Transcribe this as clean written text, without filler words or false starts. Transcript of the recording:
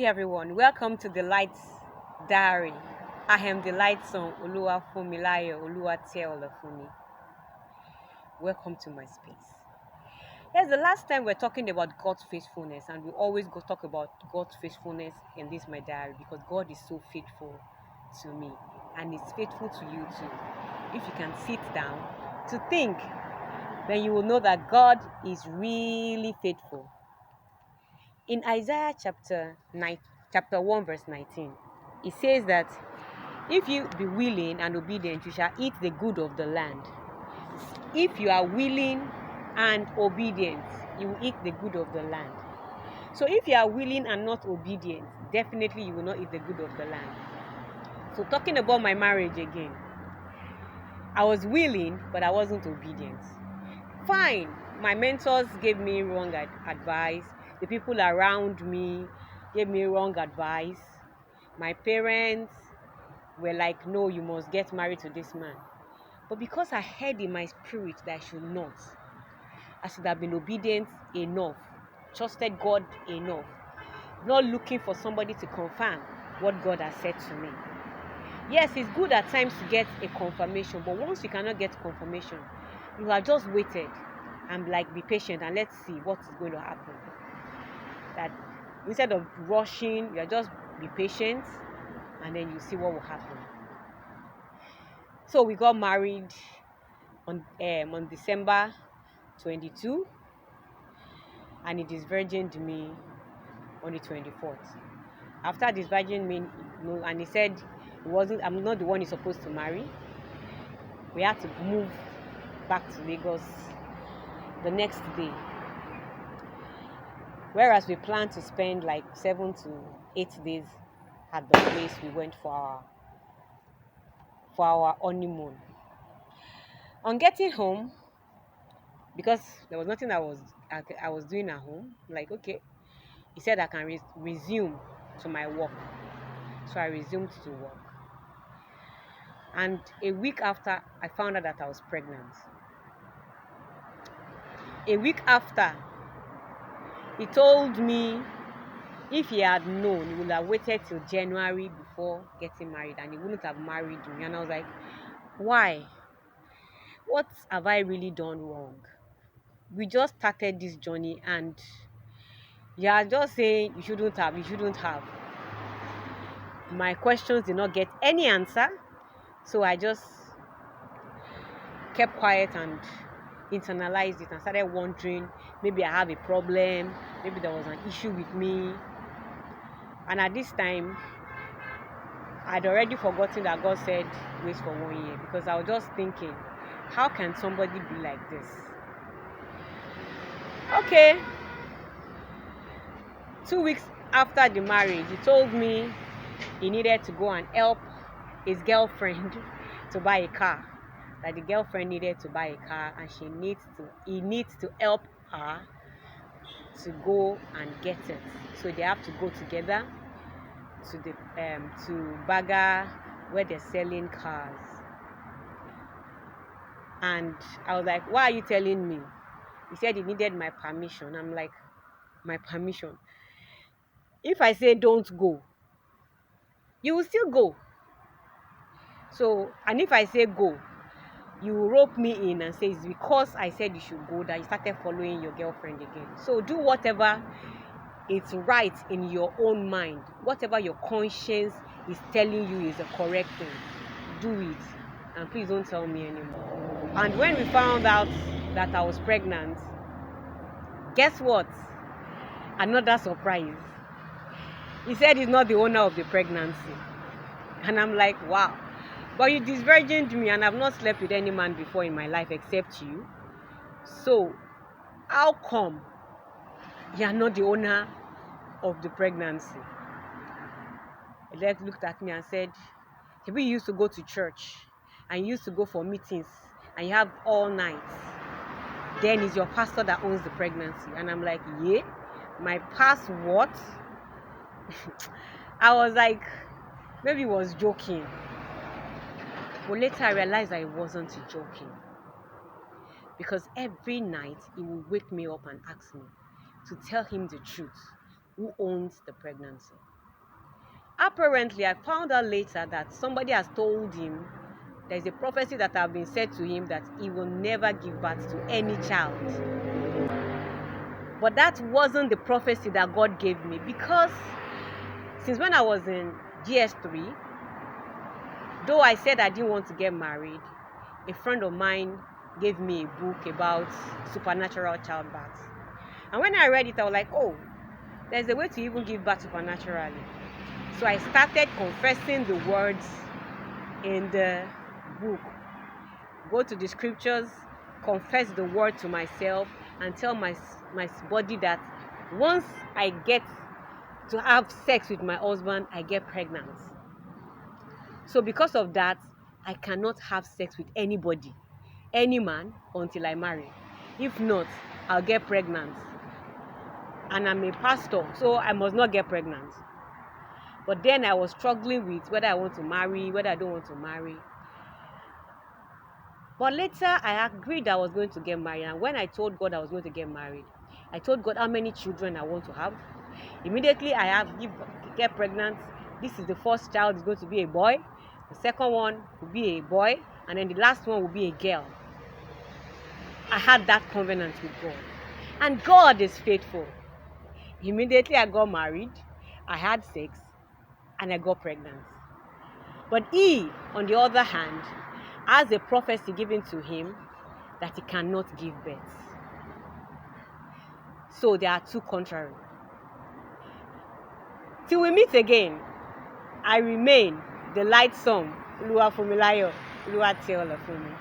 Hey everyone, welcome to Delight's Diary. I am Delightsome Oluwateolafunmi. Welcome to my space. Yes, the last time we're talking about God's faithfulness, and we always go talk about God's faithfulness in this my diary because God is so faithful to me and He's faithful to you too. If you can sit down to think, then you will know that God is really faithful. In Isaiah chapter 1, verse 19, it says that if you be willing and obedient, you shall eat the good of the land. If you are willing and obedient, you will eat the good of the land. So if you are willing and not obedient, definitely you will not eat the good of the land. So talking about my marriage again, I was willing, but I wasn't obedient. Fine, my mentors gave me wrong advice. The people around me gave me wrong advice. My parents were like, no, you must get married to this man. But because I heard in my spirit that I should not, I should have been obedient enough, trusted God enough, not looking for somebody to confirm what God has said to me. Yes, it's good at times to get a confirmation, but once you cannot get confirmation, you have just waited and be patient and let's see what is going to happen. That instead of rushing, you just be patient and then you see what will happen. So we got married on December 22, and he disvirgined me on the 24th. After disvirgining me, and he said I'm not the one he's supposed to marry. We had to move back to Lagos the next day. Whereas we planned to spend 7 to 8 days at the place we went for our honeymoon. On getting home, because there was nothing I was doing at home, okay, he said I can resume to my work. So I resumed to work. And a week after, I found out that I was pregnant. A week after, he told me if he had known, he would have waited till January before getting married and he wouldn't have married me. And I was like, why? What have I really done wrong? We just started this journey and you are just saying you shouldn't have. My questions did not get any answer. So I just kept quiet and internalized it and started wondering, maybe I have a problem, maybe there was an issue with me. And at this time, I'd already forgotten that God said wait for 1 year, because I was just thinking, how can somebody be like this? Okay. 2 weeks after the marriage, he told me he needed to go and help his girlfriend to buy a car. That the girlfriend needed to buy a car and he needs to help her to go and get it. So they have to go together to the to Baga where they're selling cars. And I was like, why are you telling me? He said he needed my permission. I'm like, my permission? If I say don't go, you will still go. So, and if I say go, you will rope me in and say it's because I said you should go that you started following your girlfriend again. So do whatever is right in your own mind. Whatever your conscience is telling you is the correct thing, do it. And please don't tell me anymore. And when we found out that I was pregnant, guess what? Another surprise. He said he's not the owner of the pregnancy. And I'm like, wow. But you disvirgined me and I've not slept with any man before in my life except you. So, how come you are not the owner of the pregnancy? He looked at me and said, we used to go to church and you used to go for meetings and you have all nights. Then it's your pastor that owns the pregnancy. And I'm like, yeah? My past what? I was like, maybe he was joking. But later I realized I wasn't joking. Because every night he would wake me up and ask me to tell him the truth. Who owns the pregnancy? apparently, I found out later that somebody has told him there's a prophecy that have been said to him that he will never give birth to any child. But that wasn't the prophecy that God gave me, because since when I was in GS3, though I said I didn't want to get married, a friend of mine gave me a book about supernatural childbirth. And when I read it, I was like, oh, there's a way to even give birth supernaturally. So I started confessing the words in the book. Go to the scriptures, confess the word to myself, and tell my body that once I get to have sex with my husband, I get pregnant. So because of that, I cannot have sex with anybody, any man, until I marry. If not, I'll get pregnant. And I'm a pastor, so I must not get pregnant. But then I was struggling with whether I want to marry, whether I don't want to marry. But later, I agreed I was going to get married. And when I told God I was going to get married, I told God how many children I want to have. Immediately, I get pregnant. This is the first child is going to be a boy. The second one will be a boy. And then the last one will be a girl. I had that covenant with God. And God is faithful. Immediately, I got married. I had sex. And I got pregnant. But he, on the other hand, has a prophecy given to him that he cannot give birth. So they are two contrary. Till we meet again, I remain Delightsome Oluwateolafunmi.